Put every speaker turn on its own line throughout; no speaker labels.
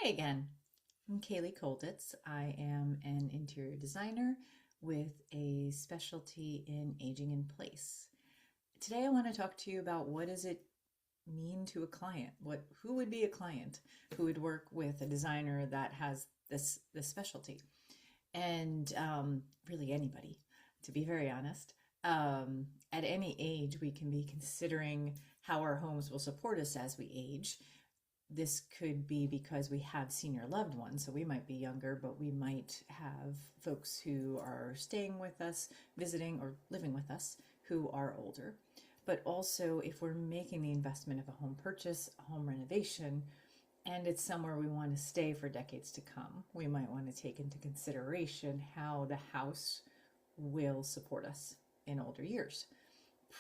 Hi again. I'm Kaylee Kolditz. I am an interior designer with a specialty in aging in place. Today I want to talk to you about what does it mean to a client? Who would be a client who would work with a designer that has this specialty? And really anybody, to be very honest. At any age, we can be considering how our homes will support us as we age. This could be because we have senior loved ones, so we might be younger, but we might have folks who are staying with us, visiting, or living with us who are older. But also, if we're making the investment of a home purchase, a home renovation, and it's somewhere we want to stay for decades to come, we might want to take into consideration how the house will support us in older years.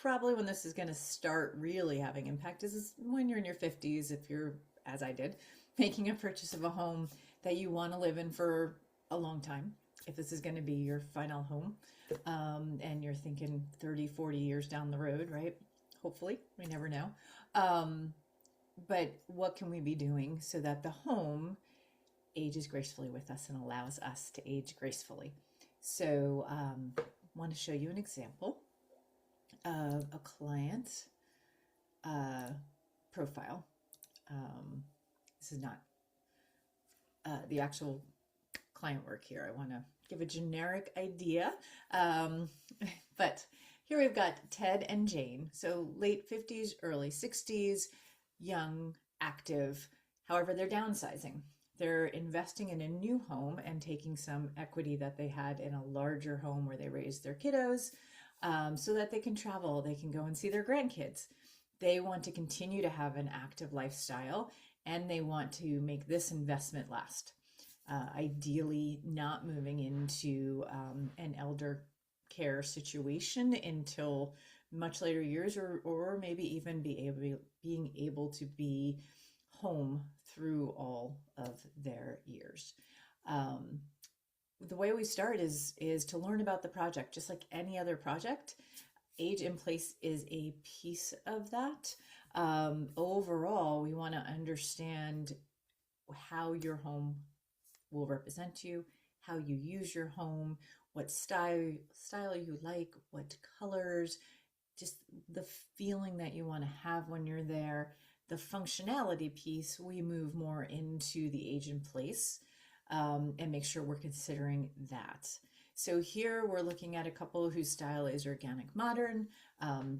Probably when this is going to start really having impact is when you're in your 50s, if you're, as I did, making a purchase of a home that you want to live in for a long time. If this is going to be your final home, and you're thinking 30, 40 years down the road, right? Hopefully, we never know. But what can we be doing so that the home ages gracefully with us and allows us to age gracefully? So I want to show you an example of a client profile. This is not the actual client work here. I want to give a generic idea. But here we've got Ted and Jane. So late 50s, early 60s, young, active. However, they're downsizing. They're investing in a new home and taking some equity that they had in a larger home where they raised their kiddos, so that they can travel, they can go and see their grandkids. They want to continue to have an active lifestyle, and they want to make this investment last. Ideally, not moving into an elder care situation until much later years, or maybe even being able to be home through all of their years. The way we start is to learn about the project. Just like any other project, age in place is a piece of that. Overall, we want to understand how your home will represent you, how you use your home, what style you like, what colors, just the feeling that you want to have when you're there. The functionality piece, we move more into the age in place, and make sure we're considering that. So here we're looking at a couple whose style is organic modern.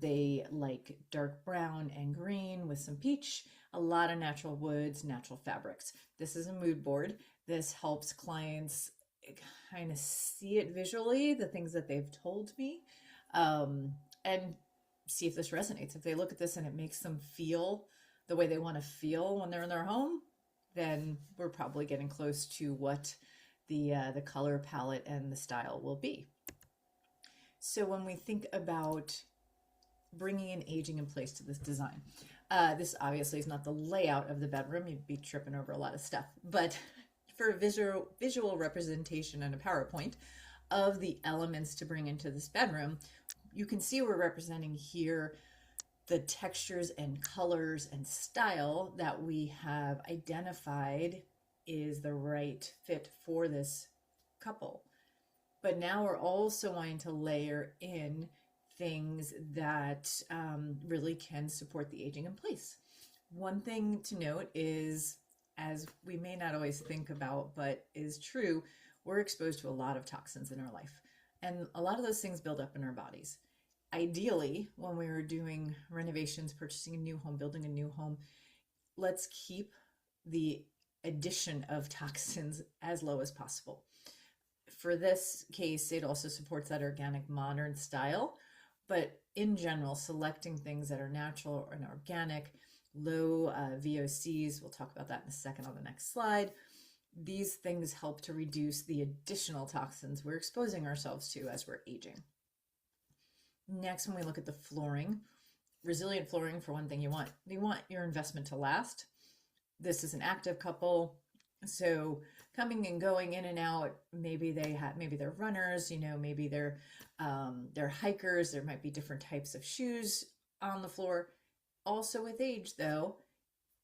They like dark brown and green with some peach, a lot of natural woods, natural fabrics. This is a mood board. This helps clients kind of see it visually, the things that they've told me, and see if this resonates. If they look at this and it makes them feel the way they want to feel when they're in their home, then we're probably getting close to what the color palette and the style will be. So when we think about bringing in aging in place to this design, this obviously is not the layout of the bedroom. You'd be tripping over a lot of stuff, but for a visual representation and a PowerPoint of the elements to bring into this bedroom, you can see we're representing here the textures and colors and style that we have identified is the right fit for this couple. But now we're also wanting to layer in things that really can support the aging in place. One thing to note is, as we may not always think about, but is true, we're exposed to a lot of toxins in our life. And a lot of those things build up in our bodies. Ideally, when we were doing renovations, purchasing a new home, building a new home, let's keep the addition of toxins as low as possible. For this case, it also supports that organic modern style, but in general, selecting things that are natural and organic, low VOCs, we'll talk about that in a second on the next slide. These things help to reduce the additional toxins we're exposing ourselves to as we're aging. Next, when we look at the flooring, resilient flooring, for one thing, you want your investment to last. This is an active couple, so coming and going in and out, maybe they're runners, maybe they're hikers. There might be different types of shoes on the floor. Also with age, though,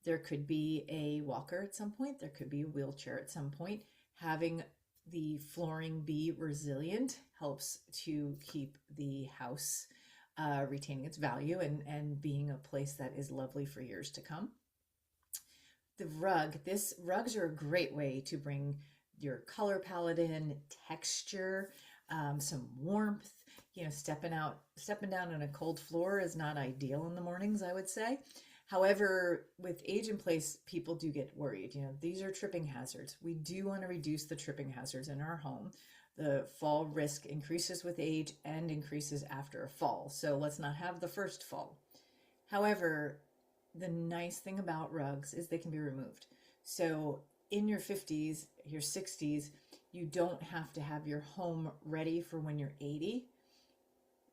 There could be a walker at some point. There could be a wheelchair at some point. Having the flooring be resilient helps to keep the house retaining its value and being a place that is lovely for years to come. The rugs are a great way to bring your color palette in, texture, some warmth. You know, stepping down on a cold floor is not ideal in the mornings, I would say. However, with age in place, people do get worried. You know, these are tripping hazards. We do want to reduce the tripping hazards in our home. The fall risk increases with age and increases after a fall. So let's not have the first fall. However, the nice thing about rugs is they can be removed. So in your 50s, your 60s, you don't have to have your home ready for when you're 80.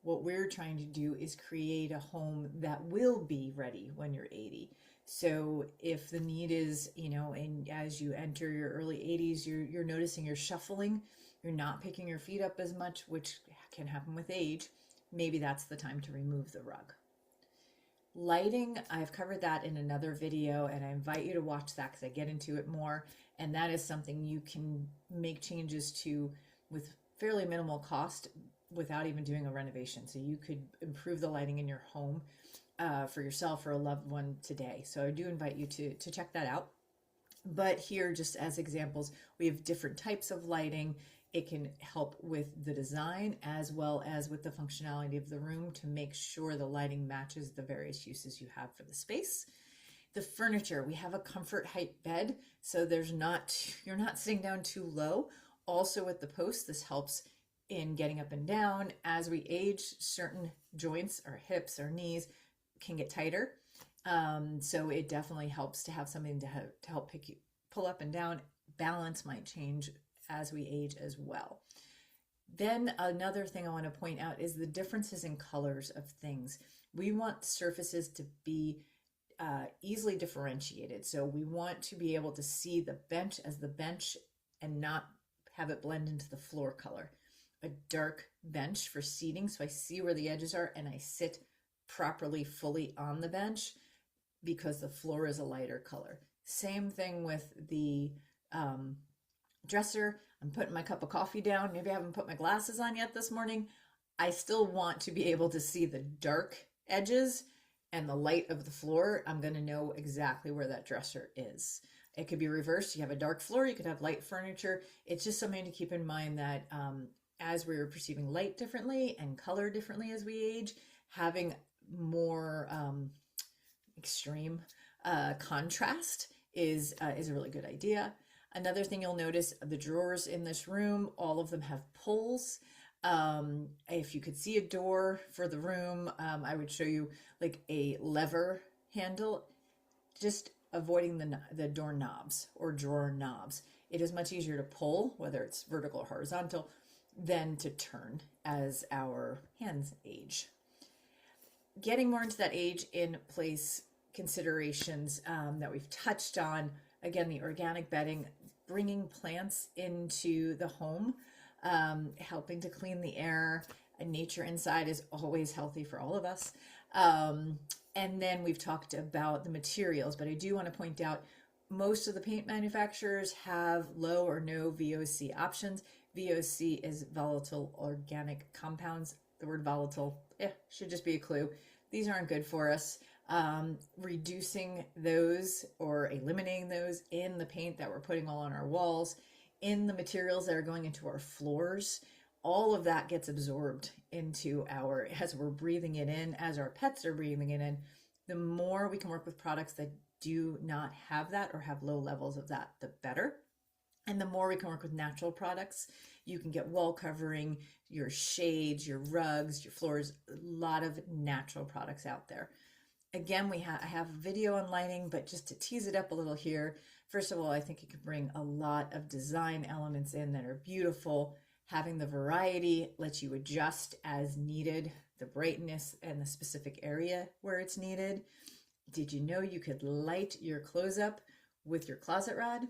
What we're trying to do is create a home that will be ready when you're 80. So if the need is, you know, and as you enter your early 80s, you're noticing you're shuffling, you're not picking your feet up as much, which can happen with age, maybe that's the time to remove the rug. Lighting, I've covered that in another video, and I invite you to watch that because I get into it more. And that is something you can make changes to with fairly minimal cost without even doing a renovation. So you could improve the lighting in your home for yourself or a loved one today. So I do invite you to check that out. But here, just as examples, we have different types of lighting. It can help with the design as well as with the functionality of the room to make sure the lighting matches the various uses you have for the space. The furniture, we have a comfort height bed, so you're not sitting down too low. Also with the posts, this helps in getting up and down. As we age, certain joints, our hips, our knees can get tighter. So it definitely helps to have something to help pick you, pull up and down. Balance might change as we age as well. Then another thing I want to point out is the differences in colors of things. We want surfaces to be easily differentiated. So we want to be able to see the bench as the bench and not have it blend into the floor color. A dark bench for seating, so I see where the edges are and I sit properly fully on the bench because the floor is a lighter color. Same thing with the dresser. I'm putting my cup of coffee down. Maybe I haven't put my glasses on yet this morning. I still want to be able to see the dark edges and the light of the floor. I'm going to know exactly where that dresser is. It could be reversed. You have a dark floor, you could have light furniture. It's just something to keep in mind that as we're perceiving light differently and color differently as we age, having more extreme contrast is a really good idea. Another thing you'll notice, the drawers in this room, all of them have pulls. If you could see a door for the room, I would show you like a lever handle, just avoiding the door knobs or drawer knobs. It is much easier to pull, whether it's vertical or horizontal, than to turn as our hands age. Getting more into that age in place considerations that we've touched on, again, the organic bedding, bringing plants into the home, helping to clean the air. Nature inside is always healthy for all of us. And then we've talked about the materials, but I do want to point out most of the paint manufacturers have low or no VOC options. VOC is volatile organic compounds. The word volatile should just be a clue. These aren't good for us. Reducing those or eliminating those in the paint that we're putting all on our walls, in the materials that are going into our floors, all of that gets absorbed into as we're breathing it in, as our pets are breathing it in. The more we can work with products that do not have that or have low levels of that, the better. And the more we can work with natural products, you can get wall covering, your shades, your rugs, your floors, a lot of natural products out there. Again, I have a video on lighting, but just to tease it up a little here, first of all, I think it can bring a lot of design elements in that are beautiful. Having the variety lets you adjust as needed, the brightness and the specific area where it's needed. Did you know you could light your clothes up with your closet rod?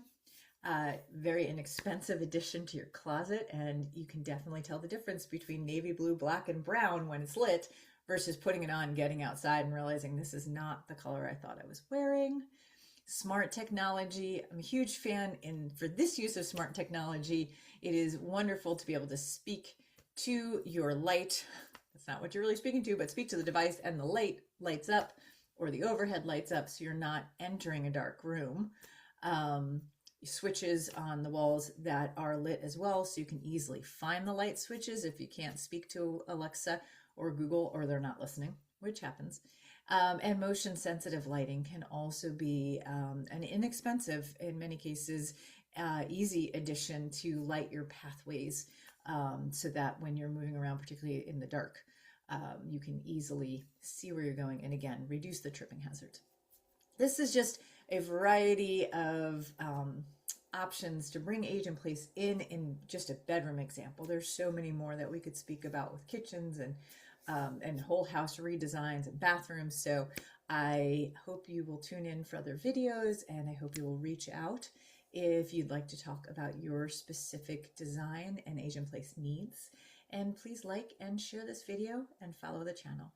Very inexpensive addition to your closet, and you can definitely tell the difference between navy blue, black, and brown when it's lit versus putting it on, getting outside and realizing this is not the color I thought I was wearing. Smart technology. I'm a huge fan for this use of smart technology. It is wonderful to be able to speak to your light. That's not what you're really speaking to, but speak to the device and the light lights up, or the overhead lights up, so you're not entering a dark room. Switches on the walls that are lit as well, so you can easily find the light switches if you can't speak to Alexa or Google, or they're not listening, which happens. And motion sensitive lighting can also be an inexpensive, in many cases, easy addition to light your pathways, so that when you're moving around, particularly in the dark, you can easily see where you're going, and again, reduce the tripping hazards. This is just a variety of options to bring age and place in just a bedroom example. There's so many more that we could speak about with kitchens and whole house redesigns and bathrooms. So I hope you will tune in for other videos, and I hope you will reach out if you'd like to talk about your specific design and age and place needs. And please like and share this video and follow the channel.